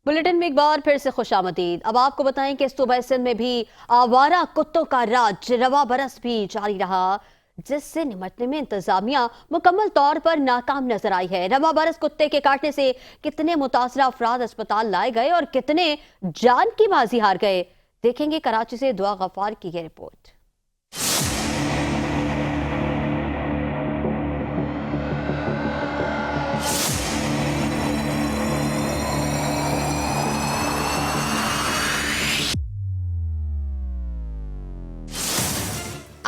Bulletin में एक बार फिर से खुशामदीद। अब आपको बताएं कि सूबा सिंध में भी आवारा कुत्तों का राज रवा बरस भी जारी रहा, जिससे निपटने में इंतजामिया मुकम्मल तौर पर नाकाम नजर आई है। रवा बरस कुत्ते के काटने से कितने मुतासरा अफराद अस्पताल लाए गए और कितने जान की बाजी हार गए, देखेंगे कराची से दुआ गफ्फार की यह रिपोर्ट।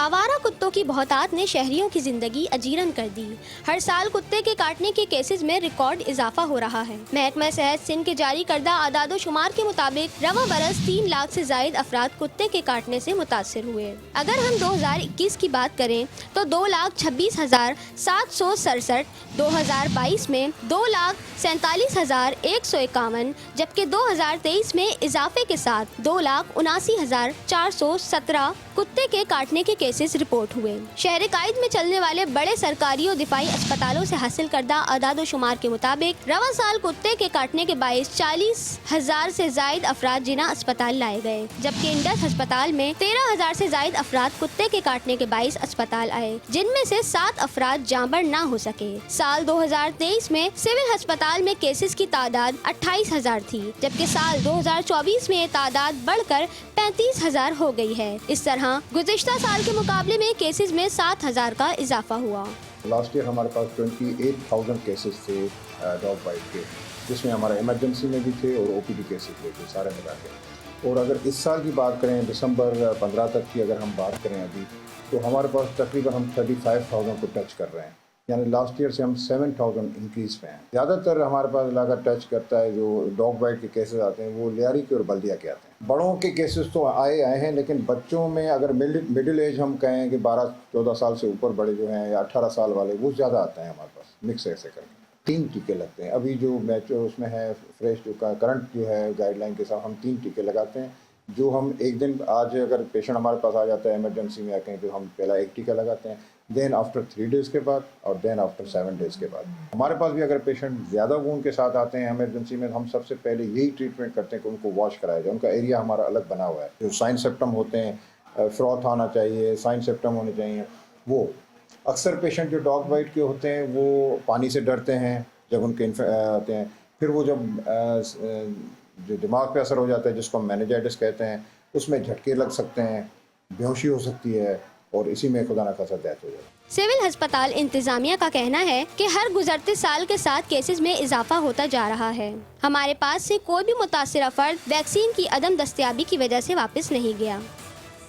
आवारा कुत्तों की बहुतात ने शहरियों की जिंदगी अजीरन कर दी। हर साल कुत्ते के काटने के केसेस में रिकॉर्ड इजाफा हो रहा है। महकमा सेहत सिंध के जारी करदा आदादो शुमार के मुताबिक रवा बरस 3 लाख से जायद अफराद कुत्ते के काटने से मुतासर हुए। अगर हम 2021 की बात करें तो 2,26,767, 2022 में 2,47,151, जबकि 2023 में इजाफे के साथ 2,79,417 कुत्ते के काटने के केसेस रिपोर्ट हुए। शहर कायद में चलने वाले बड़े सरकारी और दिफाई अस्पतालों से हासिल करदा आदादो शुमार के मुताबिक रवा साल कुत्ते के काटने के बायस 40,000 से जायद अफराद जिना अस्पताल लाए गए, जबकि इंडस अस्पताल में 13,000 से जायद अफराद कुत्ते के काटने के बायस अस्पताल आए, जिनमें से 7 अफराद जांबड़ न हो सके। साल 2023 में सिविल अस्पताल में केसेस की तादाद 28,000 थी, जबकि साल 2024 में ये तादाद बढ़कर 35,000 हो गई है। इस तरह गुज़िश्ता साल के मुकाबले में केसेस में 7,000 का इजाफा हुआ। लास्ट ईयर हमारे पास 28,000 केसेस थे डॉग बाइट के, जिसमें हमारा इमरजेंसी में भी थे और ओपीडी केसेस भी थे सारे मिला के। और अगर इस साल की बात करें, दिसंबर 15 तक की अगर हम बात करें अभी, तो हमारे पास तकरीबन हम 35,000 को टच कर रहे हैं, यानी लास्ट ईयर से हम 7,000 इंक्रीज़ पे हैं। ज़्यादातर हमारे पास इलाका टच करता है जो डॉग बाइट के केसेस आते हैं वो लियारी के और बल्दिया के आते हैं। बड़ों के केसेस तो आए हैं, लेकिन बच्चों में अगर मिडिल एज हम कहें कि 12-14 साल से ऊपर बड़े जो हैं या 18 साल वाले, वो ज़्यादा आते हैं हमारे पास मिक्स ऐसे करके। 3 टीके लगते हैं अभी जो मैच उसमें है फ्रेश जो करंट जो है गाइडलाइन के साथ हम 3 टीके लगाते हैं, जो हम एक दिन आज अगर पेशेंट हमारे पास आ जाता है इमरजेंसी में आके, तो हम पहला 1 टीका लगाते हैं, देन आफ्टर 3 डेज़ के बाद और देन आफ्टर 7 डेज़ के बाद। हमारे पास भी अगर पेशेंट ज़्यादा वूंड के साथ आते हैं इमरजेंसी में, हम सबसे पहले यही ट्रीटमेंट करते हैं कि उनको वॉश कराया जाए। उनका एरिया हमारा अलग बना हुआ है, जो साइन सिम्टम होते हैं, फ्रॉथ आना चाहिए, साइन सिम्टम होने चाहिए। वो अक्सर पेशेंट जो डॉग बाइट के होते हैं वो पानी से डरते हैं जब उनके आते हैं, फिर वो जब जो दिमाग पे असर हो जाता है जिसको हम मेनिंजाइटिस कहते हैं, उसमें झटके लग सकते हैं, बेहोशी हो सकती है और इसी में खुदा न खासा डेथ हो जाए। सिविल अस्पताल इंतजामिया का कहना है कि हर गुजरते साल के साथ केसेस में इजाफा होता जा रहा है। हमारे पास से कोई भी मुतासिर फर्द वैक्सीन की अदम दस्तयाबी की वजह से वापस नहीं गया।